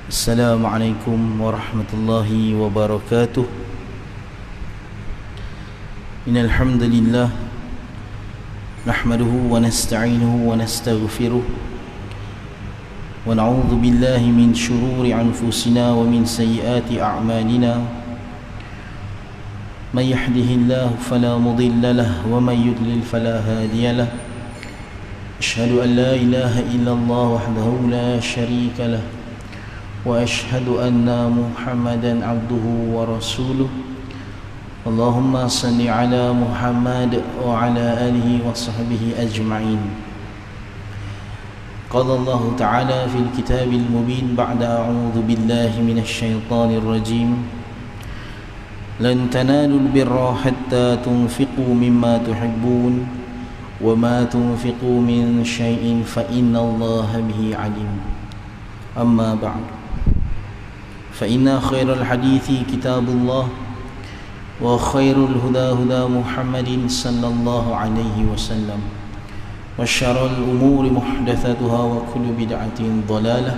Assalamualaikum warahmatullahi wabarakatuh. Innal hamdalillah nahmaduhu wa nasta'inuhu wa nastaghfiruh wa na'udzu billahi min shururi anfusina wa min sayyiati a'malina. May yahdihillahu fala mudilla lahu wa may yudlil fala hadiya lahu. Asyhadu an la ilaha illallah wahdahu la syarika lahu وأشهد أن محمدا عبده ورسوله. اللهم صل على محمد وعلى آله وصحبه أجمعين. قال الله تعالى في الكتاب المبين بعد أعوذ بالله من الشيطان الرجيم لن تنالوا البر حتى تنفقوا مما تحبون وما تنفقوا من شيء فإن الله به عليم. أما بعد فإن خير الحديث كتاب الله وخير الهدى هدى محمد صلى الله عليه وسلم وشر الأمور محدثاتها وكل بدعة ضلالة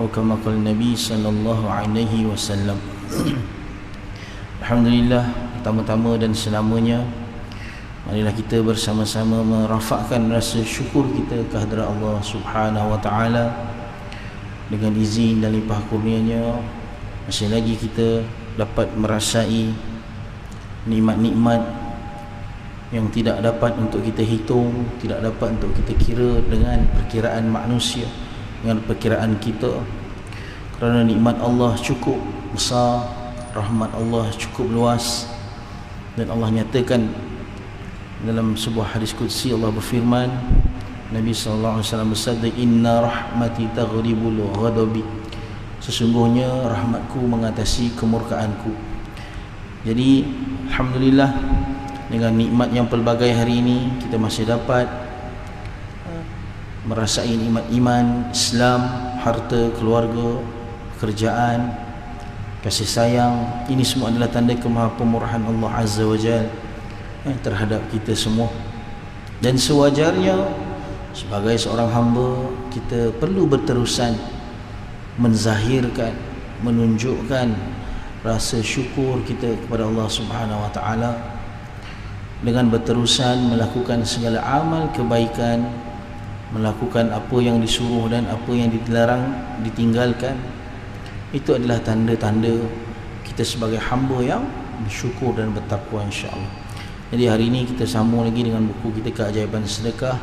أو كما قال النبي صلى الله عليه وسلم. Alhamdulillah, pertama-tama dan selamanya marilah kita bersama-sama merafakkan rasa syukur kita kehadrat Allah Subhanahu wa taala. Dengan izin dan limpah kurnianya masih lagi kita dapat merasai nikmat-nikmat yang tidak dapat untuk kita hitung, tidak dapat untuk kita kira dengan perkiraan manusia, dengan perkiraan kita. Kerana nikmat Allah cukup besar, rahmat Allah cukup luas. Dan Allah nyatakan dalam sebuah hadis qudsi, Allah berfirman, Nabi SAW bersabda, Inna rahmati taghribul ghadabi, sesungguhnya rahmatku mengatasi kemurkaanku. Jadi Alhamdulillah, dengan nikmat yang pelbagai hari ini kita masih dapat merasai nikmat iman, Islam, harta, keluarga, pekerjaan, kasih sayang. Ini semua adalah tanda kemahamurahan Allah Azza wa Jalla terhadap kita semua. Dan sewajarnya sebagai seorang hamba kita perlu berterusan menzahirkan, menunjukkan rasa syukur kita kepada Allah Subhanahu wa taala dengan berterusan melakukan segala amal kebaikan, melakukan apa yang disuruh dan apa yang dilarang ditinggalkan. Itu adalah tanda-tanda kita sebagai hamba yang bersyukur dan bertakwa, insya-Allah. Jadi hari ini kita sambung lagi dengan buku kita Keajaiban Sedekah,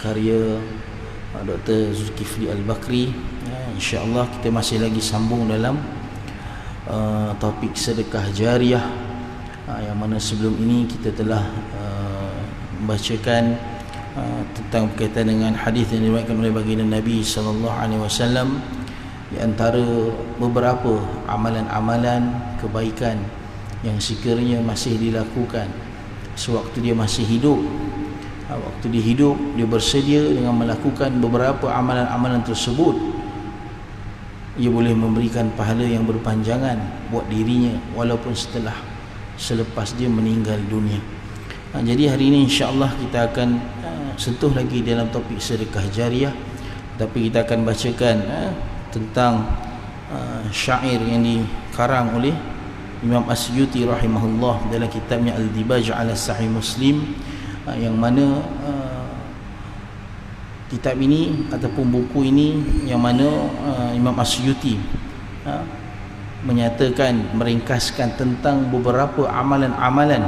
karya Dr. Zulkifli Al-Bakri. InsyaAllah kita masih lagi sambung dalam topik sedekah jariah, yang mana sebelum ini kita telah membacakan tentang berkaitan dengan hadis yang diriwayatkan oleh baginda Nabi SAW. Di antara beberapa amalan-amalan kebaikan yang sekiranya masih dilakukan sewaktu dia masih hidup. Waktu dia hidup, dia bersedia dengan melakukan beberapa amalan-amalan tersebut, ia boleh memberikan pahala yang berpanjangan buat dirinya walaupun selepas dia meninggal dunia. Jadi hari ini insya-Allah kita akan sentuh lagi dalam topik sedekah jariah, tapi kita akan bacakan tentang syair yang dikarang oleh Imam Asyuti rahimahullah dalam kitabnya Al-Dibaj ala Sahih Muslim, yang mana kitab ini ataupun buku ini yang mana Imam Asyuti menyatakan, meringkaskan tentang beberapa amalan-amalan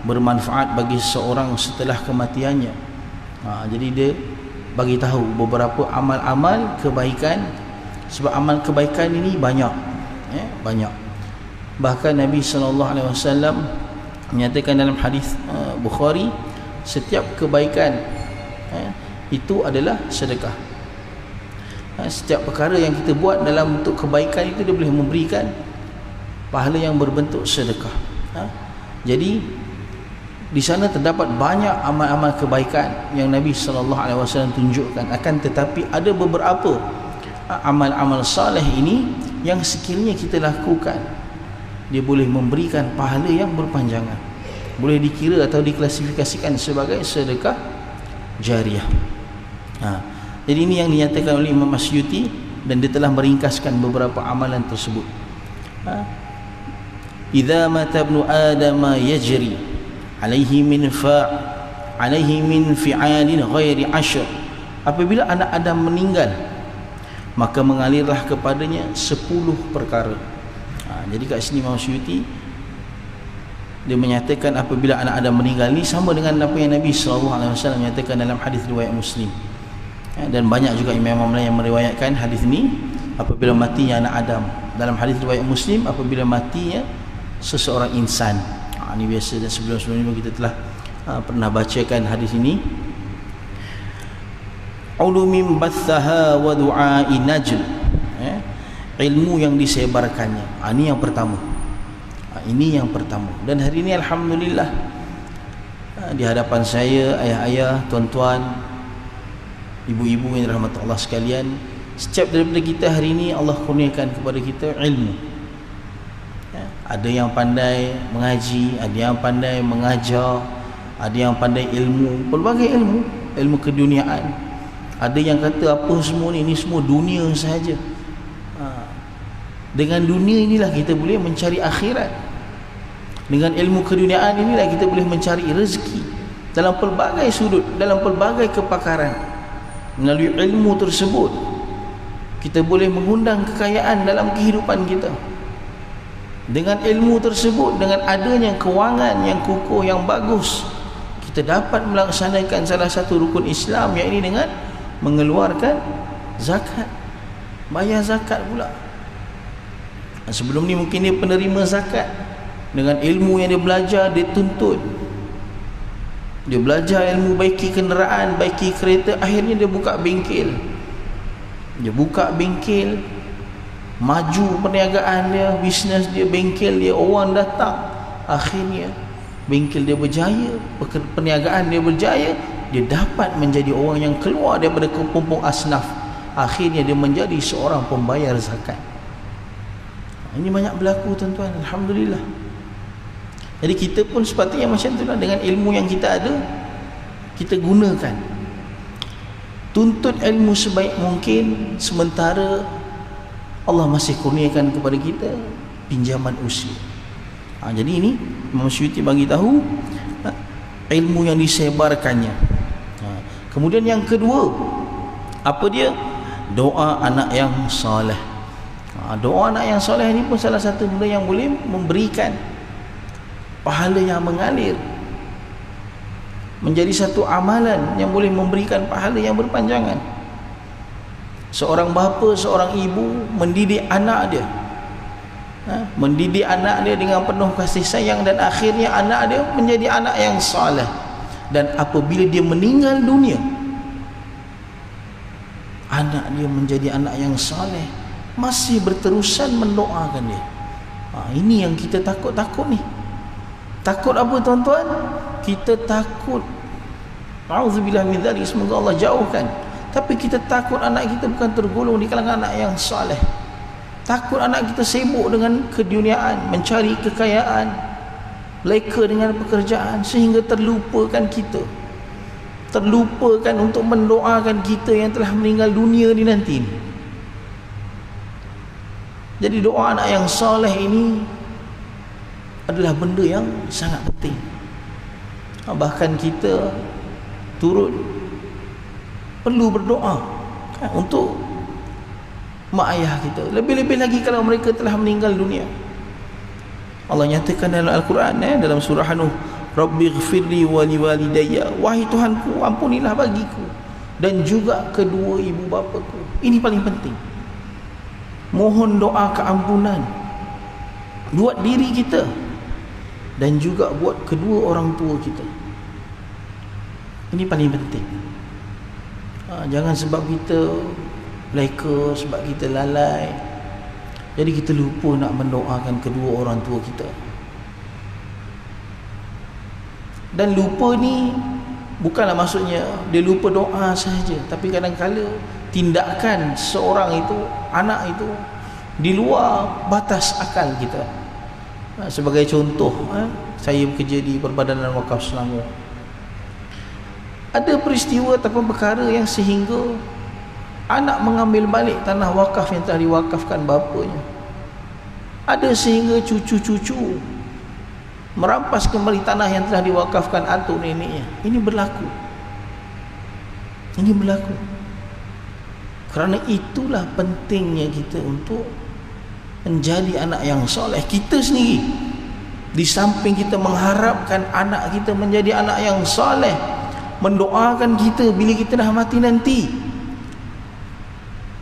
bermanfaat bagi seseorang setelah kematiannya. Jadi dia bagi tahu beberapa amal-amal kebaikan, sebab amal kebaikan ini banyak, banyak. Bahkan Nabi SAW menyatakan dalam hadis Bukhari, setiap kebaikan itu adalah sedekah. Setiap perkara yang kita buat dalam bentuk kebaikan itu dia boleh memberikan pahala yang berbentuk sedekah. Jadi di sana terdapat banyak amal-amal kebaikan yang Nabi SAW tunjukkan. Akan tetapi ada beberapa amal-amal saleh ini yang sekiranya kita lakukan, dia boleh memberikan pahala yang berpanjangan, boleh dikira atau diklasifikasikan sebagai sedekah jariah. Jadi ini yang dinyatakan oleh Imam Masyuti, dan dia telah meringkaskan beberapa amalan tersebut. Idza mata ibnu Adam yajri alaihi min fi'alin ghairi ashr. Apabila anak Adam meninggal, maka mengalirlah kepadanya 10 perkara. Jadi kat sini Imam Syuuti dia menyatakan apabila anak Adam meninggal ni sama dengan apa yang Nabi SAW menyatakan dalam hadis riwayat Muslim. Dan banyak juga imam-imam lain yang meriwayatkan hadis ni, apabila matinya anak Adam. Dalam hadis riwayat Muslim, apabila matinya seseorang insan. Ini biasa, dan sebelum-sebelum ini kita telah pernah bacakan hadis ini. Ulumin bathaha wa du'a'i najl, ilmu yang disebarkannya. Ini yang pertama. Ini yang pertama. Dan hari ini alhamdulillah, di hadapan saya, ayah-ayah, tuan-tuan, ibu-ibu yang dirahmati Allah sekalian, setiap daripada kita hari ini Allah kurniakan kepada kita ilmu. Ada yang pandai mengaji, ada yang pandai mengajar, ada yang pandai ilmu, pelbagai ilmu, ilmu keduniaan. Ada yang kata apa semua ni, ini semua dunia sahaja. Dengan dunia inilah kita boleh mencari akhirat. Dengan ilmu keduniaan inilah kita boleh mencari rezeki dalam pelbagai sudut, dalam pelbagai kepakaran. Melalui ilmu tersebut kita boleh mengundang kekayaan dalam kehidupan kita. Dengan ilmu tersebut, dengan adanya kewangan yang kukuh, yang bagus, kita dapat melaksanakan salah satu rukun Islam, iaitu dengan mengeluarkan zakat, bayar zakat pula. Sebelum ni mungkin dia penerima zakat, dengan ilmu yang dia belajar, dia tuntut, dia belajar ilmu baiki kenderaan, baiki kereta, akhirnya dia buka bengkel. Dia buka bengkel, maju perniagaan dia, bisnes dia, bengkel dia, orang datang, akhirnya bengkel dia berjaya, perniagaan dia berjaya, dia dapat menjadi orang yang keluar daripada kepompong asnaf, akhirnya dia menjadi seorang pembayar zakat. Ini banyak berlaku tuan-tuan, alhamdulillah. Jadi kita pun sepatutnya macam itulah, dengan ilmu yang kita ada, kita gunakan. Tuntut ilmu sebaik mungkin, sementara Allah masih kurniakan kepada kita pinjaman usia. Jadi ini Imam Syuuti bagi tahu ilmu yang disebarkannya. Kemudian yang kedua, apa dia? Doa anak yang soleh. Doa anak yang soleh ini pun salah satu benda yang boleh memberikan pahala yang mengalir, menjadi satu amalan yang boleh memberikan pahala yang berpanjangan. Seorang bapa, seorang ibu mendidik anak dia, mendidik anak dia dengan penuh kasih sayang, dan akhirnya anak dia menjadi anak yang soleh. Dan apabila dia meninggal dunia, anak dia menjadi anak yang soleh, masih berterusan mendoakan dia. Ini yang kita takut-takut ni. Takut apa tuan-tuan? Kita takut, a'udzubillah min dzalik, semoga Allah jauhkan. Tapi kita takut anak kita bukan tergolong di kalangan anak yang saleh. Takut anak kita sibuk dengan keduniaan, mencari kekayaan, leka dengan pekerjaan, sehingga terlupakan kita, terlupakan untuk mendoakan kita yang telah meninggal dunia ni nanti. Jadi doa anak yang saleh ini adalah benda yang sangat penting. Bahkan kita turut perlu berdoa untuk mak ayah kita, lebih-lebih lagi kalau mereka telah meninggal dunia. Allah nyatakan dalam Al-Quran, dalam surah Nuh, Rabbighfirli wa liwalidayya, wahai Tuhanku, ampunilah bagiku dan juga kedua ibu bapaku. Ini paling penting. Mohon doa keampunan buat diri kita dan juga buat kedua orang tua kita. Ini paling penting. Jangan sebab kita leka, sebab kita lalai, jadi kita lupa nak mendoakan kedua orang tua kita. Dan lupa ni bukanlah maksudnya dia lupa doa sahaja, tapi kadang-kala tindakan seorang itu, anak itu, di luar batas akal kita. Sebagai contoh, saya bekerja di Perbadanan Wakaf Selangor. Ada peristiwa ataupun perkara yang sehingga anak mengambil balik tanah wakaf yang telah diwakafkan bapanya. Ada sehingga cucu-cucu merampas kembali tanah yang telah diwakafkan atuk neneknya. Ini berlaku. Ini berlaku. Kerana itulah pentingnya kita untuk menjadi anak yang soleh. Kita sendiri, di samping kita mengharapkan anak kita menjadi anak yang soleh, mendoakan kita bila kita dah mati nanti,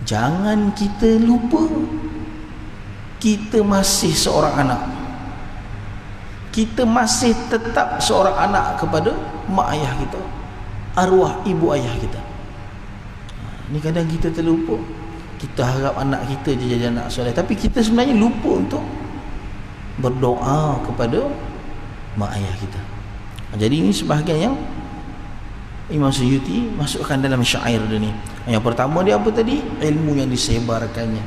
jangan kita lupa kita masih seorang anak. Kita masih tetap seorang anak kepada mak ayah kita, arwah ibu ayah kita. Ini kadang kita terlupa. Kita harap anak kita jadi anak soleh, tapi kita sebenarnya lupa untuk berdoa kepada mak ayah kita. Jadi ini sebahagian yang Imam Suyuti masukkan dalam syair dia ni. Yang pertama dia apa tadi? Ilmu yang disebarkannya.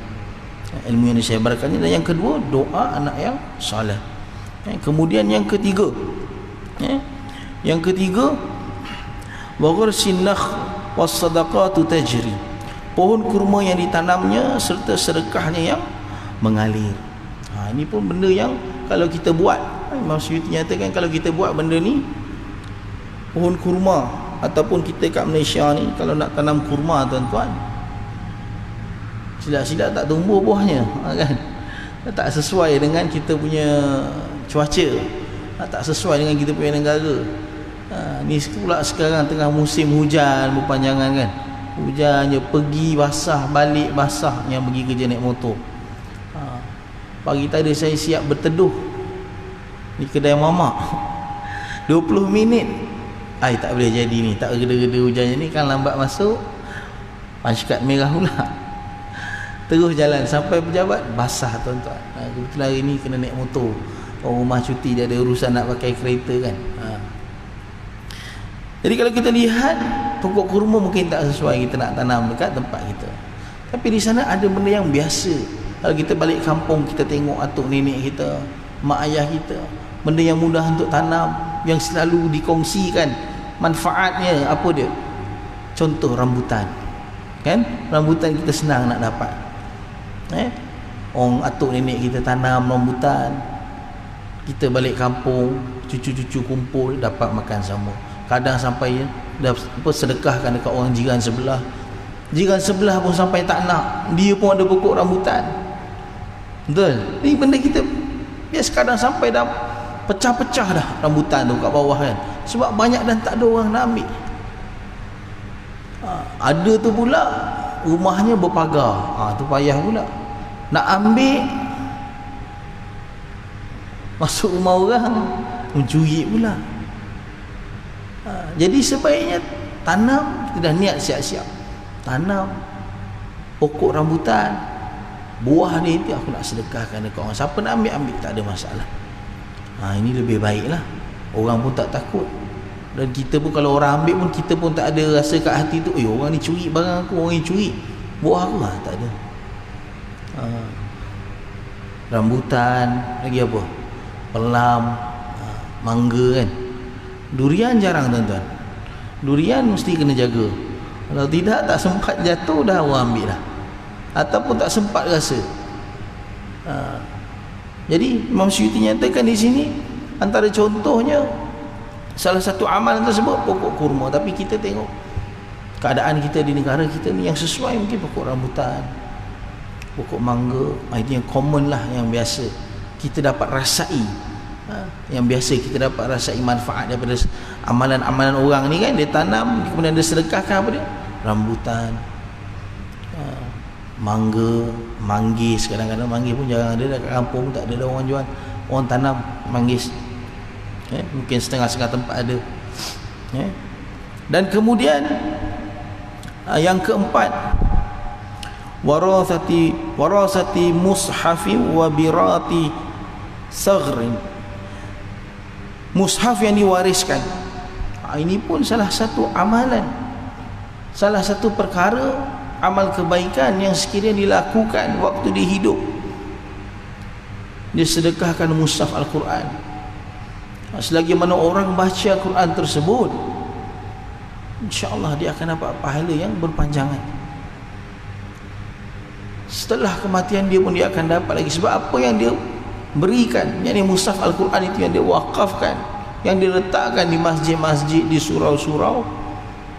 Ilmu yang disebarkannya. Dan yang kedua, doa anak yang soleh. Kemudian yang ketiga, wa ghursin nakh was sadaqatu tajri. Pohon kurma yang ditanamnya serta sedekahnya yang mengalir. Ini pun benda yang kalau kita buat, Imam Suyuti nyatakan kalau kita buat benda ni, pohon kurma, ataupun kita kat Malaysia ni kalau nak tanam kurma tuan-tuan, silap-silap tak tumbuh buahnya, kan? Tak sesuai dengan kita punya cuaca, tak sesuai dengan kita punya negara. Ni pula sekarang tengah musim hujan berpanjangan, kan? Hujan je, pergi basah, balik basah, yang pergi kerja naik motor. Pagi tadi saya siap berteduh di kedai mamak 20 minit. Tak boleh jadi ni, tak reda-reda hujannya ni, kan lambat masuk, panjkat merah pula. Terus jalan sampai pejabat, basah tuan-tuan. Kebetulan hari ni kena naik motor, orang rumah cuti, dia ada urusan nak pakai kereta, kan. Jadi kalau kita lihat pokok kurma mungkin tak sesuai kita nak tanam dekat tempat kita, tapi di sana ada benda yang biasa. Kalau kita balik kampung, kita tengok atuk nenek kita, mak ayah kita, benda yang mudah untuk tanam, yang selalu dikongsikan manfaatnya. Apa dia? Contoh rambutan, kan? Rambutan kita senang nak dapat. Orang atuk nenek kita tanam rambutan, kita balik kampung, cucu-cucu kumpul, dapat makan sama. Kadang sampai sedekahkan dekat orang jiran sebelah. Jiran sebelah pun sampai tak nak, dia pun ada pokok rambutan. Betul? Ini benda kita biasa, kadang sampai dah pecah-pecah dah rambutan tu kat bawah, kan? Sebab banyak dan tak ada orang nak ambil. Ada tu pula rumahnya berpagar, tu payah pula nak ambil, masuk rumah orang mencuri pula. Jadi sebaiknya tanam, kita dah niat siap-siap tanam pokok rambutan, buah ni aku nak sedekahkan dekat orang, siapa nak ambil, tak ada masalah. Ini lebih baiklah, orang pun tak takut. Dan kita pun kalau orang ambil pun, kita pun tak ada rasa kat hati tu, orang ni curi barang aku, orang ni curi buah aku, tak ada. Rambutan, lagi apa, pelam, mangga, kan. Durian jarang tuan-tuan. Durian mesti kena jaga. Kalau tidak, tak sempat jatuh dah orang ambil dah, ataupun tak sempat rasa. Jadi Imam Suyuti nyatakan di sini, antara contohnya salah satu amalan tersebut pokok kurma. Tapi kita tengok keadaan kita di negara kita ni, yang sesuai mungkin pokok rambutan, pokok mangga. Itu yang common lah, yang biasa kita dapat rasai. Yang biasa kita dapat rasai manfaat daripada amalan-amalan orang ni, kan. Dia tanam, kemudian dia sedekahkan apa dia? Rambutan. mangga, manggis. Kadang-kadang manggis pun jarang ada, dekat kampung tak ada orang jual, orang tanam manggis. Mungkin setengah-setengah tempat ada. Dan kemudian yang keempat, warasati mushafi wa birati saghrin, mushaf yang diwariskan. Ini pun salah satu amalan, salah satu perkara amal kebaikan yang sekiranya dilakukan waktu dia hidup. Dia sedekahkan mushaf Al-Quran. Selagi mana orang baca Al-Quran tersebut, insya-Allah dia akan dapat pahala yang berpanjangan. Setelah kematian dia pun dia akan dapat lagi. Sebab apa yang dia berikan, yakni mushaf Al-Quran itu yang dia wakafkan, yang diletakkan di masjid-masjid, di surau-surau,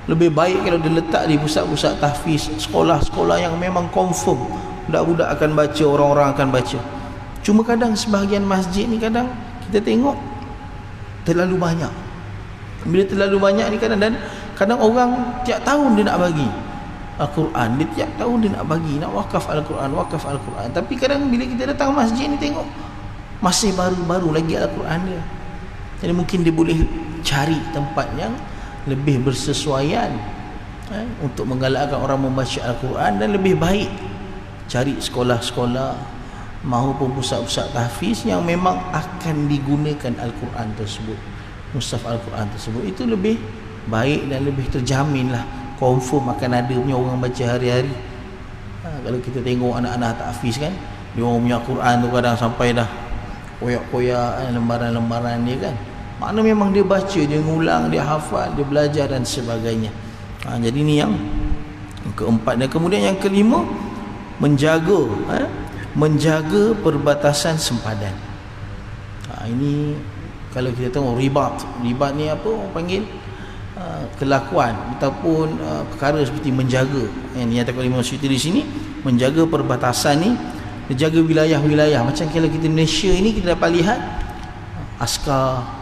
lebih baik kalau diletak di pusat-pusat tahfiz, sekolah-sekolah yang memang confirm budak-budak akan baca, orang-orang akan baca. Cuma kadang sebahagian masjid ni kadang kita tengok terlalu banyak. Bila terlalu banyak ni kadang orang tiap tahun dia nak bagi Al-Quran, dia tiap tahun dia nak bagi, nak wakaf Al-Quran, wakaf Al-Quran. Tapi kadang bila kita datang masjid ni tengok masih baru-baru lagi Al-Quran dia. Jadi mungkin dia boleh cari tempat yang lebih bersesuaian untuk menggalakkan orang membaca Al-Quran, dan lebih baik cari sekolah-sekolah maupun pusat-pusat tahfiz yang memang akan digunakan Al-Quran tersebut, mushaf Al-Quran tersebut. Itu lebih baik dan lebih terjamin lah, confirm akan ada punya orang baca hari-hari. Kalau kita tengok anak-anak tahfiz kan, dia orang punya Quran tu kadang sampai dah koyak-koyak lembaran-lembaran dia kan. Makna memang dia baca, dia ngulang, dia hafal, dia belajar dan sebagainya. Jadi ni yang keempat. Dan kemudian yang kelima, menjaga perbatasan sempadan. Ini kalau kita tengok ribat ni apa orang panggil, kelakuan ataupun perkara seperti menjaga, yang dinyatakan oleh Imam Suyuti di sini, menjaga perbatasan ni, menjaga wilayah-wilayah. Macam kalau kita Malaysia ini, kita dapat lihat askar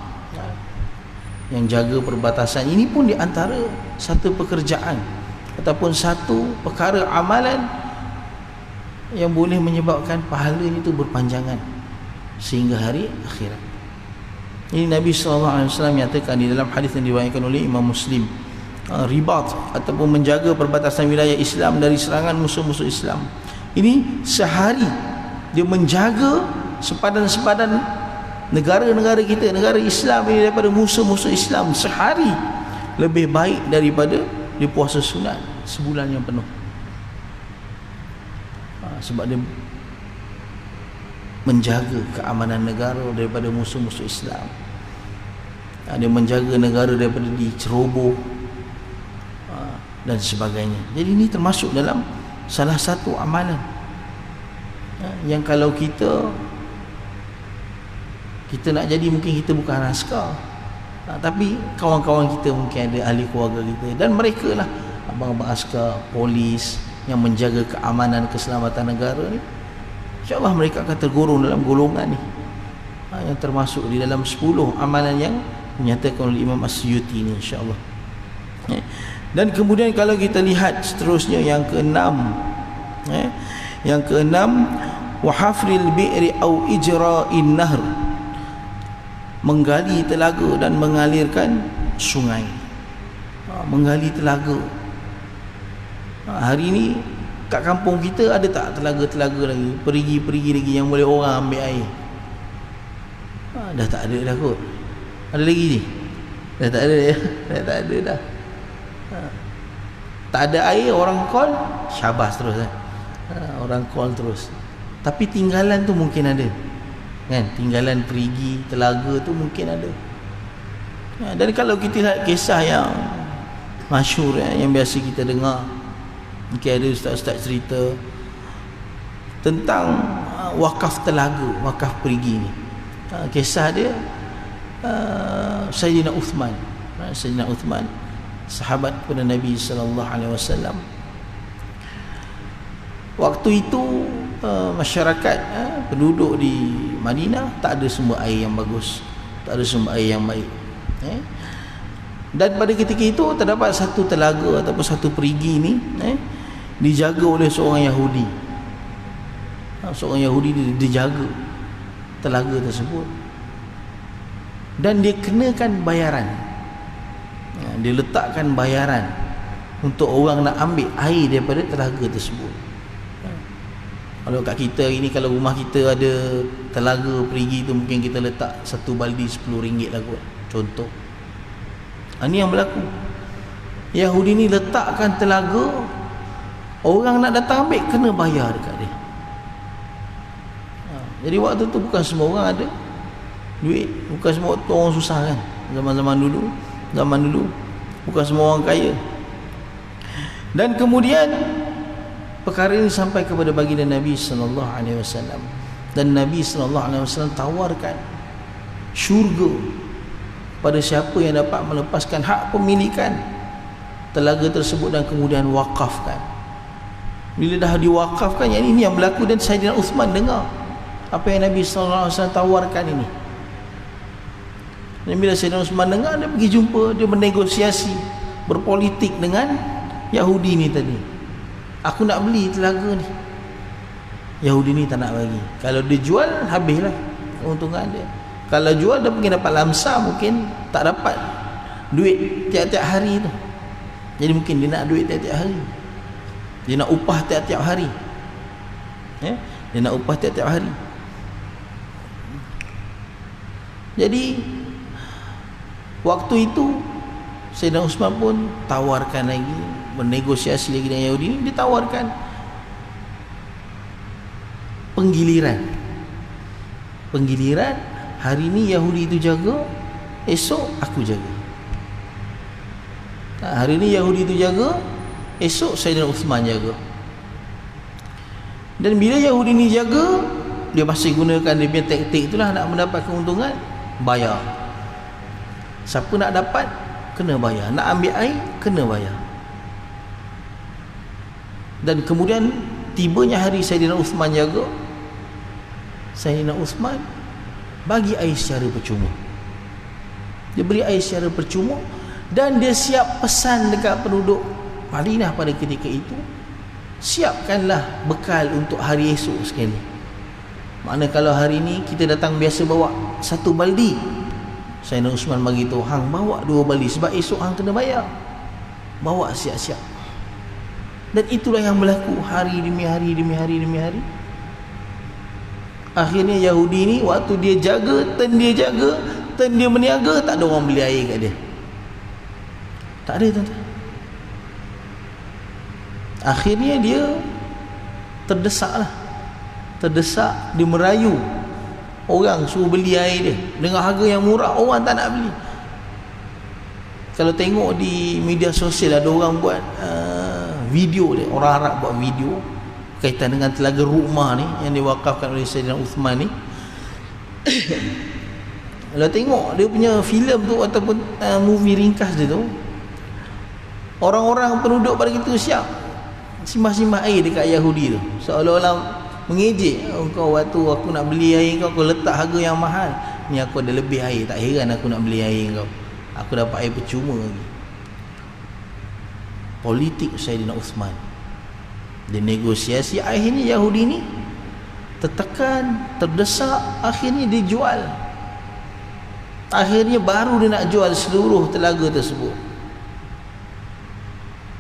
yang jaga perbatasan. Ini pun di antara satu pekerjaan ataupun satu perkara amalan yang boleh menyebabkan pahalanya itu berpanjangan sehingga hari akhirat. Ini Nabi SAW nyatakan di dalam hadis yang diriwayatkan oleh Imam Muslim, ribat ataupun menjaga perbatasan wilayah Islam dari serangan musuh-musuh Islam. Ini sehari dia menjaga sepadan-sepadan negara-negara kita, negara Islam ini daripada musuh-musuh Islam sehari, lebih baik daripada dia puasa sunat sebulan yang penuh. Sebab dia menjaga keamanan negara daripada musuh-musuh Islam. Dia menjaga negara daripada diceroboh dan sebagainya. Jadi ini termasuk dalam salah satu amalan yang kalau kita nak jadi, mungkin kita bukan askar, tapi kawan-kawan kita mungkin ada, ahli keluarga kita, dan mereka lah abang-abang askar, polis yang menjaga keamanan keselamatan negara ni, insya-Allah mereka akan tergolong dalam golongan ni, yang termasuk di dalam 10 amalan yang dinyatakan oleh Imam As-Suyuti ni, insya-Allah. Dan kemudian kalau kita lihat seterusnya yang keenam, wa hafril bi'ri au ijra'in nahr, menggali telaga dan mengalirkan sungai. Menggali telaga. Hari ni kat kampung kita ada tak telaga-telaga lagi, perigi-perigi lagi yang boleh orang ambil air? Dah tak ada dah kot. Ada lagi ni? Dah tak ada ya? Dah tak ada dah. Tak ada air, orang call syabas terus orang call terus. Tapi tinggalan tu mungkin ada kan, tinggalan perigi telaga tu mungkin ada. Dan kalau kita lihat kisah yang masyhur yang biasa kita dengar, mungkin ada ustaz-ustaz cerita tentang wakaf telaga, wakaf perigi ni. Kisah dia Sayyidina Uthman. Sayyidina Uthman, sahabat kepada Nabi sallallahu alaihi wasallam. Waktu itu masyarakat penduduk di Madinah tak ada sumber air yang bagus, tak ada sumber air yang baik. Dan pada ketika itu terdapat satu telaga ataupun satu perigi ni dijaga oleh seorang Yahudi. Seorang Yahudi dijaga telaga tersebut, dan dia kenakan bayaran. Dia letakkan bayaran untuk orang nak ambil air daripada telaga tersebut. Kalau kat kita ini, kalau rumah kita ada telaga perigi tu, mungkin kita letak satu baldi RM10 lah kot, contoh. Ini yang berlaku. Yahudi ni letakkan telaga, orang nak datang ambil kena bayar dekat dia. Jadi waktu tu bukan semua orang ada duit, bukan semua orang susah kan. Zaman dulu bukan semua orang kaya. Dan kemudian perkara ini sampai kepada baginda Nabi sallallahu alaihi wasallam, dan Nabi sallallahu alaihi wasallam tawarkan syurga pada siapa yang dapat melepaskan hak pemilikan telaga tersebut dan kemudian wakafkan. Bila dah diwakafkan, yang ini yang berlaku. Dan Saidina Uthman dengar apa yang Nabi sallallahu alaihi wasallam tawarkan ini. Dan bila Saidina Uthman dengar, dia pergi jumpa, dia bernegosiasi, berpolitik dengan Yahudi ni tadi. Aku nak beli telaga ni. Yahudi ni tak nak bagi. Kalau dia jual, habislah keuntungan dia. Kalau jual, dia mungkin dapat lamsa, mungkin tak dapat duit tiap-tiap hari tu. Jadi mungkin dia nak duit tiap-tiap hari, dia nak upah tiap-tiap hari, dia nak upah tiap-tiap hari. Jadi waktu itu Sayyidina Uthman pun tawarkan lagi, bernegosiasi lagi dengan Yahudi ini. Dia tawarkan penggiliran. Hari ni Yahudi itu jaga, esok aku jaga. Hari ni Yahudi itu jaga, esok Sayyidina Uthman jaga. Dan bila Yahudi ni jaga, dia masih gunakan dia punya taktik itulah, nak mendapat keuntungan, bayar. Siapa nak dapat, kena bayar. Nak ambil air, kena bayar. Dan kemudian tibanya hari Sayyidina Uthman jaga, Sayyidina Uthman bagi air secara percuma. Dia beri air secara percuma, dan dia siap pesan dekat penduduk Madinah pada ketika itu, siapkanlah bekal untuk hari esok sekali. Makna kalau hari ni kita datang biasa bawa satu baldi, Sayyidina Uthman bagi tahu, hang bawa 2 baldi, sebab esok hang kena bayar. Bawa siap-siap. Dan itulah yang berlaku hari demi hari demi hari demi hari. Akhirnya Yahudi ni waktu dia jaga, turn dia meniaga, tak ada orang beli air kat dia. Tak ada, tuan-tuan. Akhirnya dia terdesak, dia merayu orang suruh beli air dia dengan harga yang murah. Orang tak nak beli. Kalau tengok di media sosial, ada orang buat video dia, orang Arab buat video kaitan dengan telaga Ru'mah ni yang diwakafkan oleh Sayyidina Uthman ni. Kalau tengok dia punya filem tu ataupun movie ringkas dia tu, orang-orang penduduk pada itu siap simbah-simbah air dekat Yahudi tu, seolah-olah mengejek, kau waktu aku nak beli air kau letak harga yang mahal ni, aku ada lebih air, tak heran aku nak beli air kau, aku dapat air percuma lagi. Politik Sayyidina Uthman, dia negosiasi. Akhirnya Yahudi ni tertekan, terdesak, akhirnya dia jual. Akhirnya baru dia nak jual seluruh telaga tersebut.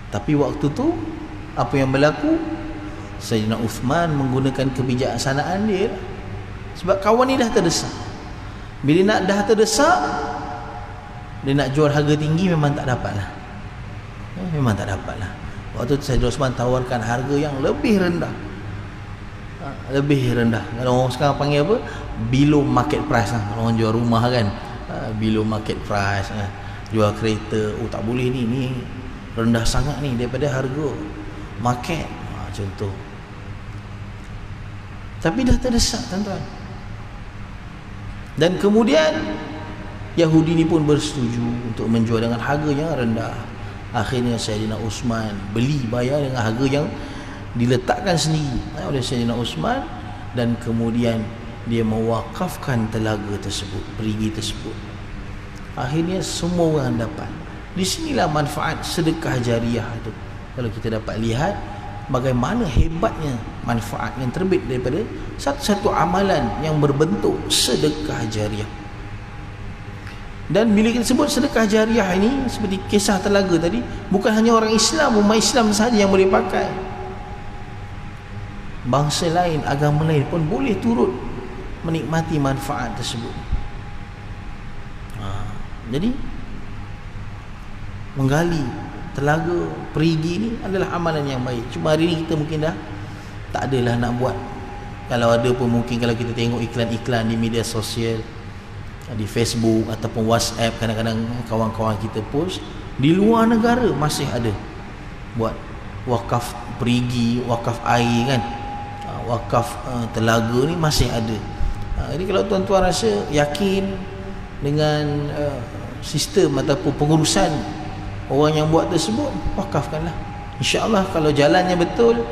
Tapi waktu tu apa yang berlaku? Sayyidina Uthman menggunakan kebijaksanaan dia, sebab kawan ni dah terdesak. Bila dah terdesak, dia nak jual harga tinggi, memang tak dapat lah. Waktu tu Sayyidina Uthman tawarkan harga yang lebih rendah. Kalau orang sekarang panggil apa? Below market price lah. Kalau orang jual rumah kan, below market price. Jual kereta, oh tak boleh ni rendah sangat ni daripada harga market, contoh. Tapi dah terdesak, tuan-tuan. Dan kemudian Yahudi ni pun bersetuju untuk menjual dengan harga yang rendah. Akhirnya Sayyidina Uthman bayar dengan harga yang diletakkan sendiri oleh Sayyidina Uthman, dan kemudian dia mewakafkan telaga tersebut, perigi tersebut. Akhirnya semua orang dapat. Di sinilah manfaat sedekah jariah itu. Kalau kita dapat lihat bagaimana hebatnya manfaat yang terbit daripada satu-satu amalan yang berbentuk sedekah jariah. Dan bila kita sebut sedekah jariah ini, seperti kisah telaga tadi, bukan hanya orang Islam, umat Islam sahaja yang boleh pakai. Bangsa lain, agama lain pun boleh turut menikmati manfaat tersebut. Jadi menggali telaga, perigi ni adalah amalan yang baik. Cuma hari ni kita mungkin dah tak adalah nak buat. Kalau ada pun mungkin kalau kita tengok iklan-iklan di media sosial, di Facebook ataupun WhatsApp, kadang-kadang kawan-kawan kita post, di luar negara masih ada buat wakaf perigi, wakaf air kan, wakaf telaga ni masih ada. Jadi kalau tuan-tuan rasa yakin dengan sistem ataupun pengurusan orang yang buat tersebut, wakafkanlah. InsyaAllah kalau jalannya betul,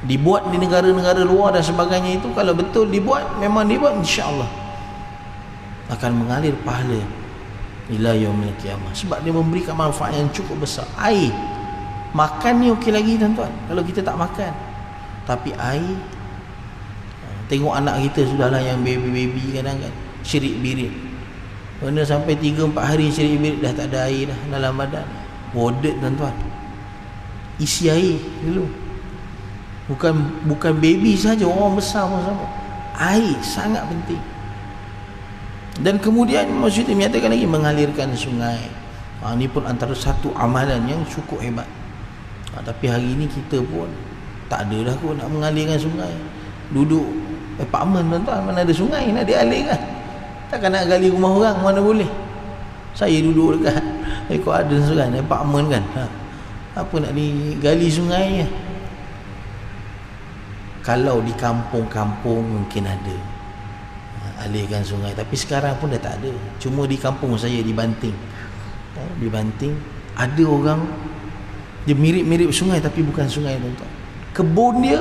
dibuat di negara-negara luar dan sebagainya itu, kalau betul dibuat, memang dibuat, insyaAllah akan mengalir pahala ila yaumil qiyamah, sebab dia memberikan manfaat yang cukup besar. Air, makan ni okey lagi tuan-tuan, kalau kita tak makan, tapi air, tengok anak kita sudahlah yang baby-baby kadang kan syirik birit, kena sampai 3-4 hari syirik birit dah tak ada air dah dalam badan. Bodet tuan-tuan, isi air dulu. Bukan baby saja, orang besar pun sama. Air sangat penting. Dan kemudian maksudnya menyatakan lagi mengalirkan sungai. Ini pun antara satu amalan yang cukup hebat. Tapi hari ini kita pun tak ada dah kot nak mengalirkan sungai. Duduk apartmen tuan-tuan, mana ada sungai nak dialirkan. Takkan nak gali rumah orang, mana boleh. Saya duduk dekat Eko Aden kan, apartmen kan, apa nak digali sungai. Kalau di kampung-kampung mungkin ada alirkan sungai, tapi sekarang pun dah tak ada. Cuma di kampung saya di Banting, di Banting ada orang dia mirip-mirip sungai tapi bukan sungai tuan-tuan. Kebun dia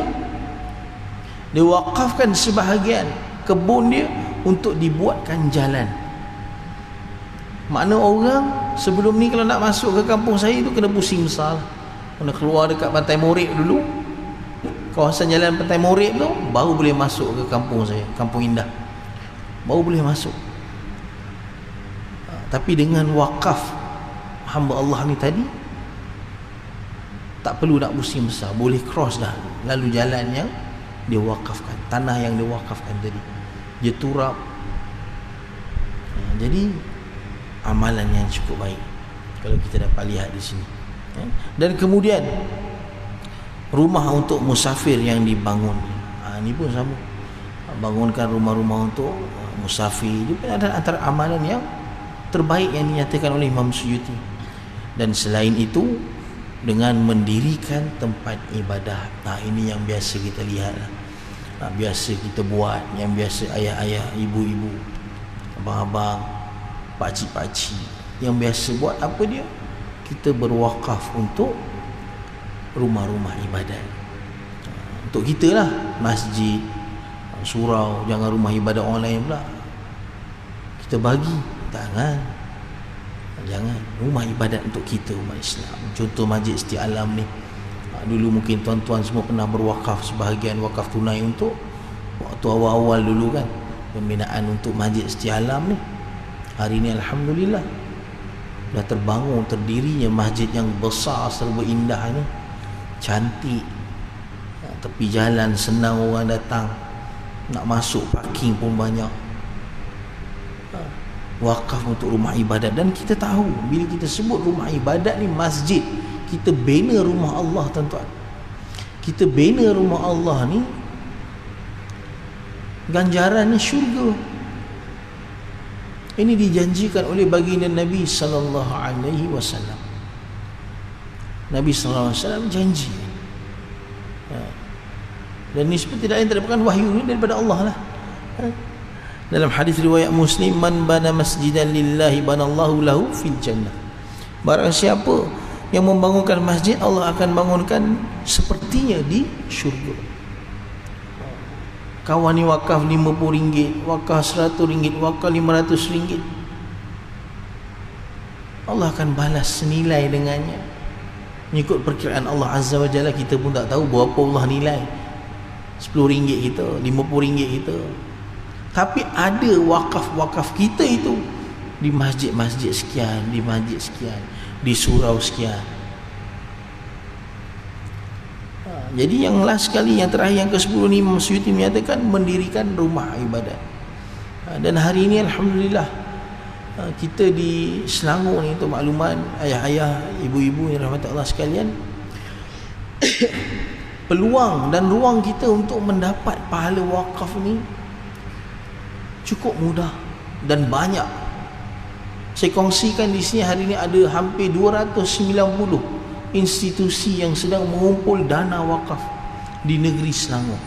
wakafkan sebahagian kebun dia untuk dibuatkan jalan. Makna orang sebelum ni kalau nak masuk ke kampung saya tu kena pusing besar, kena keluar dekat Pantai Morik dulu, kawasan jalan Pantai Morik tu, baru boleh masuk ke kampung saya, Kampung Indah, baru boleh masuk. Tapi dengan wakaf hamba Allah ni tadi, tak perlu nak pusing besar, boleh cross dah lalu jalan yang dia wakafkan, tanah yang dia wakafkan tadi, dia turap. Jadi amalan yang cukup baik kalau kita dapat lihat di sini. Dan kemudian rumah untuk musafir yang dibangun, ini pun sama, bangunkan rumah-rumah untuk musafir, itu pun adalah antara amalan yang terbaik yang dinyatakan oleh Imam Suyuti. Dan selain itu, dengan mendirikan tempat ibadah, ini yang biasa kita lihat, biasa kita buat, yang biasa ayah-ayah, ibu-ibu, abang-abang, pakcik-pakcik yang biasa buat apa dia? Kita berwakaf untuk rumah-rumah ibadat. Untuk kita lah, masjid, surau, jangan rumah ibadat orang lain pula kita bagi. Jangan rumah ibadat untuk kita, umat Islam. Contoh Masjid Siti Alam ni, dulu mungkin tuan-tuan semua pernah berwakaf sebahagian wakaf tunai untuk waktu awal-awal dulu kan, pembinaan untuk Masjid Siti Alam ni. Hari ni alhamdulillah dah terbangun, terdirinya masjid yang besar serba indah ni, cantik, tepi jalan senang orang datang, nak masuk parking pun banyak. Wakaf untuk rumah ibadat. Dan kita tahu bila kita sebut rumah ibadat ni masjid, kita bina rumah Allah tuan-tuan. Kita bina rumah Allah ni, ganjarannya syurga. Ini dijanjikan oleh baginda Nabi sallallahu alaihi wasallam. Nabi sallallahu alaihi wasallam janji. Dan ini seperti tidak lain daripada wahyu ini daripada Allah lah. Dalam hadis riwayat Muslim, man bana masjidan lillahi banallahu lahu fil jannah. Barang siapa yang membangunkan masjid, Allah akan bangunkan sepertinya di syurga. Kawan ni wakaf RM50, wakaf RM100, wakaf RM500, Allah akan balas senilai dengannya. Mengikut perkiraan Allah Azza wa Jalla, kita pun tak tahu berapa Allah nilai. RM10 kita, RM50 kita. Tapi ada wakaf-wakaf kita itu di masjid-masjid sekian, di masjid sekian, di surau sekian. Jadi yang last sekali, yang terakhir, yang ke-10 ni, Imam Suyuti menyatakan mendirikan rumah ibadat. Dan hari ini alhamdulillah, kita di Selangor ni, untuk makluman ayah-ayah, ibu-ibu yang rahmat Allah sekalian, peluang dan ruang kita untuk mendapat pahala wakaf ni cukup mudah dan banyak. Saya kongsikan di sini hari ini ada hampir 290 institusi yang sedang mengumpul dana wakaf di negeri Selangor.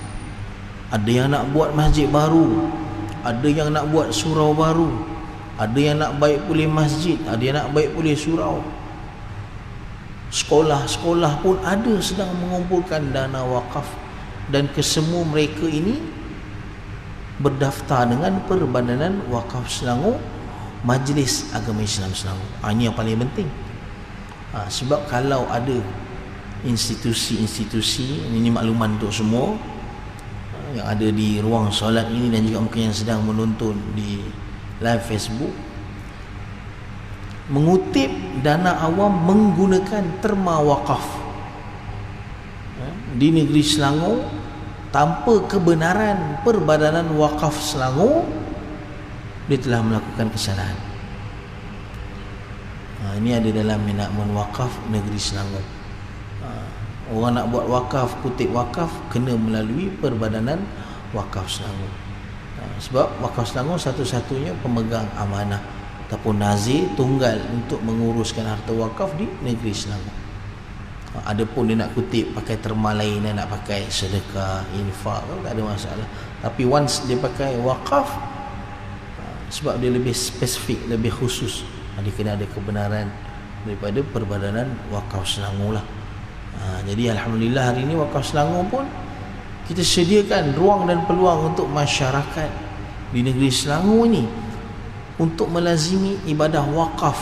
Ada yang nak buat masjid baru, ada yang nak buat surau baru, ada yang nak baik pulih masjid, ada yang nak baik pulih surau. Sekolah-sekolah pun ada sedang mengumpulkan dana wakaf, dan kesemua mereka ini berdaftar dengan Perbadanan Wakaf Selangor, Majlis Agama Islam Selangor. Ini yang paling penting. Sebab kalau ada institusi-institusi, ini makluman untuk semua yang ada di ruang solat ini dan juga mungkin yang sedang menonton di live Facebook, mengutip dana awam menggunakan terma wakaf di negeri Selangor tanpa kebenaran Perbadanan Wakaf Selangor, dia telah melakukan kesalahan. Ini ada dalam Enakmen Wakaf Negeri Selangor. Orang nak buat wakaf, kutip wakaf, kena melalui Perbadanan Wakaf Selangor. Sebab Wakaf Selangor satu-satunya pemegang amanah ataupun nazir tunggal untuk menguruskan harta wakaf di negeri Selangor. Adapun dia nak kutip pakai terma lain, dia nak pakai sedekah, infak, tak ada masalah. Tapi once dia pakai wakaf, sebab dia lebih spesifik, lebih khusus, dia kena ada kebenaran daripada Perbadanan Wakaf Selangor lah. Jadi alhamdulillah hari ini Wakaf Selangor pun kita sediakan ruang dan peluang untuk masyarakat di negeri Selangor ini untuk melazimi ibadah wakaf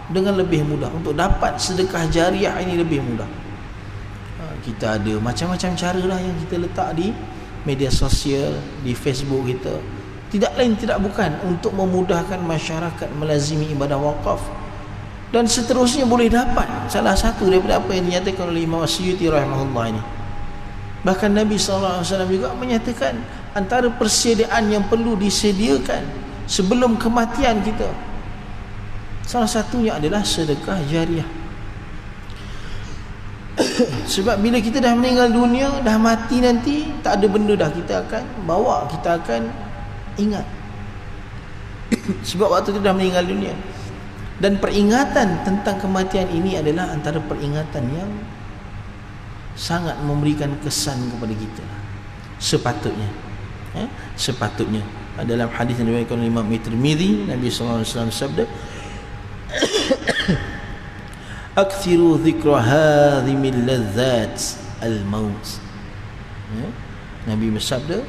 dengan lebih mudah, untuk dapat sedekah jariah ini lebih mudah. Kita ada macam-macam cara lah yang kita letak di media sosial, di Facebook kita. Tidak lain tidak bukan untuk memudahkan masyarakat melazimi ibadah wakaf. Dan seterusnya boleh dapat salah satu daripada apa yang dinyatakan oleh Imam Suyuti rahimahullah ini. Bahkan Nabi SAW juga menyatakan antara persediaan yang perlu disediakan sebelum kematian kita, salah satunya adalah sedekah jariah. Sebab bila kita dah meninggal dunia, dah mati nanti, tak ada benda dah kita akan bawa, kita akan ingat. Sebab waktu kita dah meninggal dunia. Dan peringatan tentang kematian ini adalah antara peringatan yang sangat memberikan kesan kepada kita. Sepatutnya sepatutnya. Dalam hadis yang diriwayatkan oleh Imam Tirmizi, Nabi sallallahu alaihi wasallam sabda, "Aktsiru dzikra hadhimil ladzat al-maut." Nabi bersabda,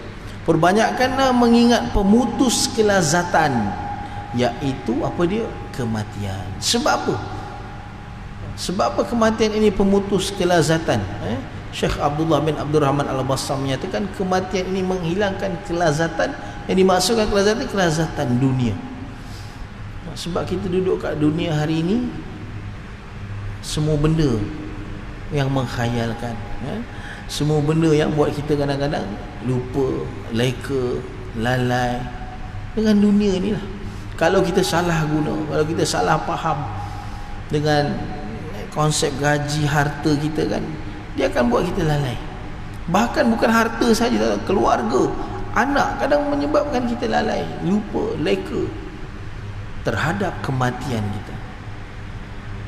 perbanyakkanlah mengingat pemutus kelazatan, iaitu apa dia? Kematian. Sebab apa? Sebab apa kematian ini pemutus kelazatan? Syekh Abdullah bin Abdul Rahman Al-Bassam menyatakan kematian ini menghilangkan kelazatan. Yang dimaksudkan kelazatan dunia. Sebab kita duduk kat dunia hari ini, semua benda yang menghayalkan, semua benda yang buat kita kadang-kadang lupa, leka, lalai dengan dunia inilah. Kalau kita salah guna, kalau kita salah faham dengan konsep gaji, harta kita kan, dia akan buat kita lalai. Bahkan bukan harta saja, keluarga, anak kadang menyebabkan kita lalai, lupa, leka terhadap kematian kita.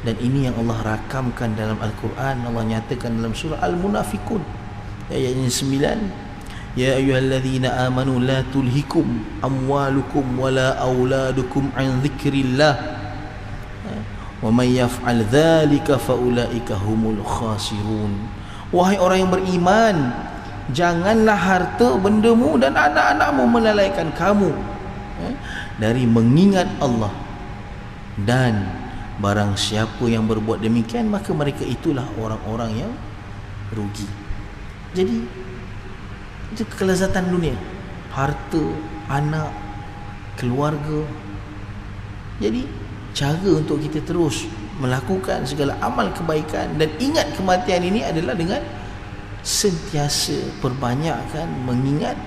Dan ini yang Allah rakamkan dalam Al-Quran. Allah nyatakan dalam surah Al-Munafiqun ayat 9, ya ayyuhalladzina amanu la tulhikum amwalukum wala auladukum an dzikrillah wa may yaf'al dzalika faulaika humul khasirun. Wahai orang yang beriman, janganlah harta, bendamu dan anak-anakmu melalaikan kamu dari mengingat Allah dan Barang siapa yang berbuat demikian, maka mereka itulah orang-orang yang rugi. Jadi itu kelezatan dunia, harta, anak, keluarga. Jadi cara untuk kita terus melakukan segala amal kebaikan dan ingat kematian ini adalah dengan sentiasa perbanyakkan mengingat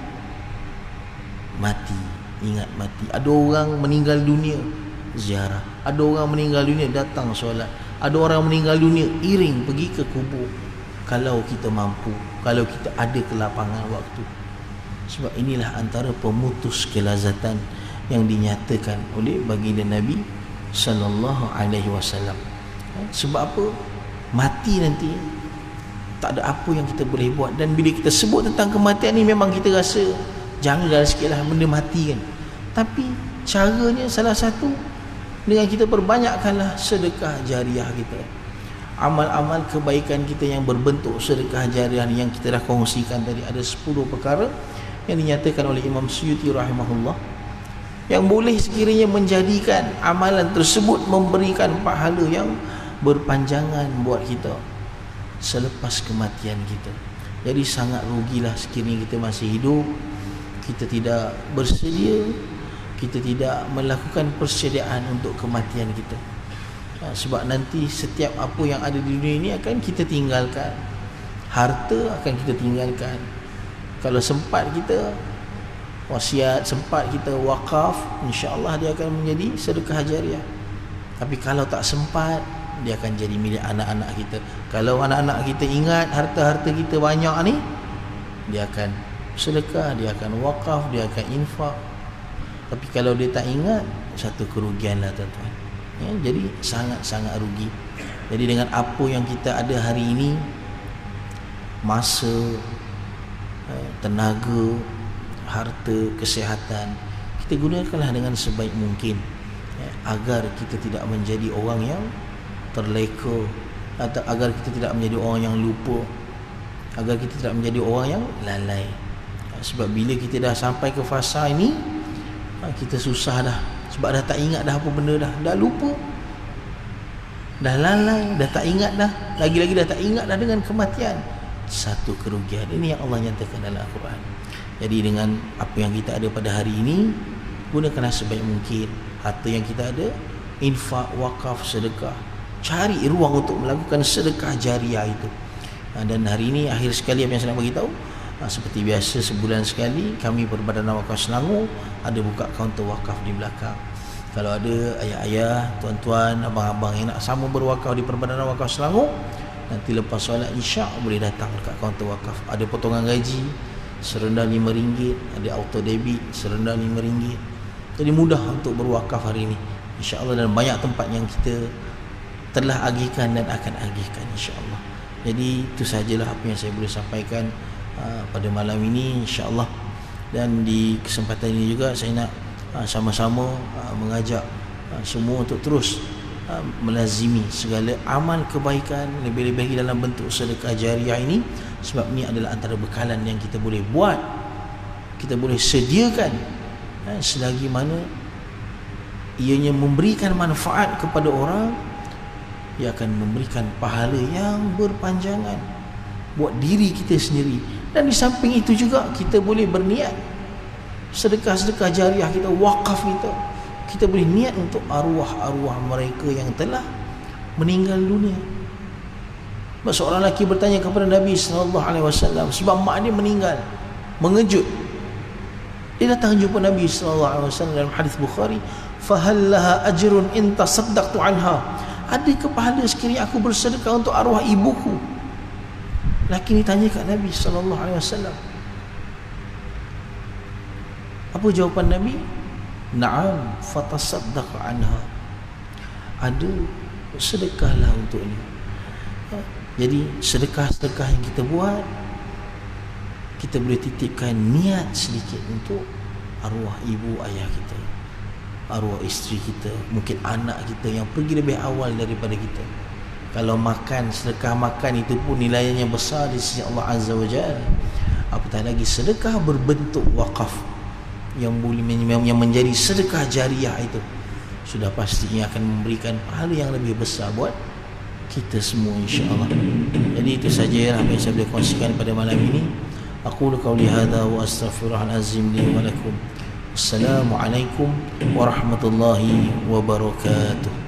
mati. Ingat mati. Ada orang meninggal dunia, ziarah. Ada orang meninggal dunia, datang solat. Ada orang meninggal dunia, iring pergi ke kubur. Kalau kita mampu, kalau kita ada kelapangan waktu. Sebab inilah antara pemutus kelazatan yang dinyatakan oleh baginda Nabi sallallahu alaihi wasallam. Sebab apa? Mati nanti tak ada apa yang kita boleh buat. Dan bila kita sebut tentang kematian ni, memang kita rasa janggal sikit lah benda mati kan. Tapi caranya salah satu dengan kita perbanyakkanlah sedekah jariah kita, amal-amal kebaikan kita yang berbentuk sedekah jariah yang kita dah kongsikan tadi. Ada 10 perkara yang dinyatakan oleh Imam Suyuti rahimahullah yang boleh sekiranya menjadikan amalan tersebut memberikan pahala yang berpanjangan buat kita selepas kematian kita. Jadi sangat rugilah sekiranya kita masih hidup, kita tidak bersedia, kita tidak melakukan persediaan untuk kematian kita. Sebab nanti setiap apa yang ada di dunia ini akan kita tinggalkan. Harta akan kita tinggalkan. Kalau sempat kita wasiat, sempat kita wakaf, insya-Allah dia akan menjadi sedekah jariah. Tapi kalau tak sempat, dia akan jadi milik anak-anak kita. Kalau anak-anak kita ingat harta-harta kita banyak ni, dia akan sedekah, dia akan wakaf, dia akan infak. Tapi kalau dia tak ingat, satu kerugian lah tuan-tuan ya, jadi sangat-sangat rugi. Jadi dengan apa yang kita ada hari ini, masa, tenaga, harta, kesihatan, kita gunakanlah dengan sebaik mungkin agar kita tidak menjadi orang yang terleka, atau agar kita tidak menjadi orang yang lupa, agar kita tidak menjadi orang yang lalai. Sebab bila kita dah sampai ke fasa ini, kita susah dah. Sebab dah tak ingat dah apa benda dah lupa, dah lalai, dah tak ingat dah, lagi-lagi dah tak ingat dah dengan kematian. Satu kerugian. Ini yang Allah nyatakan dalam Al-Quran. Jadi dengan apa yang kita ada pada hari ini, gunakanlah sebaik mungkin harta yang kita ada, infak, wakaf, sedekah. Cari ruang untuk melakukan sedekah jariah itu. Dan hari ini akhir sekali apa yang saya nak bagi tahu, seperti biasa sebulan sekali kami Perbadanan Wakaf Selangor ada buka kaunter wakaf di belakang. Kalau ada ayah-ayah, tuan-tuan, abang-abang yang nak sama berwakaf di Perbadanan Wakaf Selangor, nanti lepas solat Isyak boleh datang dekat kaunter wakaf. Ada potongan gaji serendah RM5, ada auto debit serendah RM5. Jadi mudah untuk berwakaf hari ini, insya-Allah, dan banyak tempat yang kita telah agihkan dan akan agihkan, insya-Allah. Jadi itu sajalah apa yang saya boleh sampaikan pada malam ini, insya-Allah. Dan di kesempatan ini juga saya nak sama-sama mengajak semua untuk terus melazimi segala amal kebaikan, lebih-lebih dalam bentuk sedekah jariah ini. Sebab ini adalah antara bekalan yang kita boleh buat, kita boleh sediakan, selagi mana ianya memberikan manfaat kepada orang, ia akan memberikan pahala yang berpanjangan buat diri kita sendiri. Dan di samping itu juga kita boleh berniat sedekah-sedekah jariah kita, wakaf kita boleh niat untuk arwah-arwah mereka yang telah meninggal dunia. Seorang lelaki bertanya kepada Nabi SAW sebab mak dia meninggal, mengejut. Dia datang jumpa Nabi SAW dalam hadis Bukhari, fahal laha ajrun in tasaddaqtu anha, adakah pahala sekiranya aku bersedekah untuk arwah ibuku? Lelaki ni tanya kat Nabi SAW. Apa jawapan Nabi? Na'am fatasaddaq anha, ada, sedekahlah untuknya. Jadi sedekah-sedekah yang kita buat, kita boleh titipkan niat sedikit untuk arwah ibu ayah kita, arwah isteri kita, mungkin anak kita yang pergi lebih awal daripada kita. Kalau makan, sedekah makan itu pun nilainya besar di sisi Allah Azza wa Jalla. Apatah lagi sedekah berbentuk wakaf yang boleh, yang menjadi sedekah jariah itu. sudah pastinya akan memberikan pahala yang lebih besar buat kita semua insya-Allah. Jadi itu saja yang saya boleh kongsikan pada malam ini. Aqulu qawli hadza wa astaghfirullahal azim li wa lakum. Assalamualaikum warahmatullahi wabarakatuh.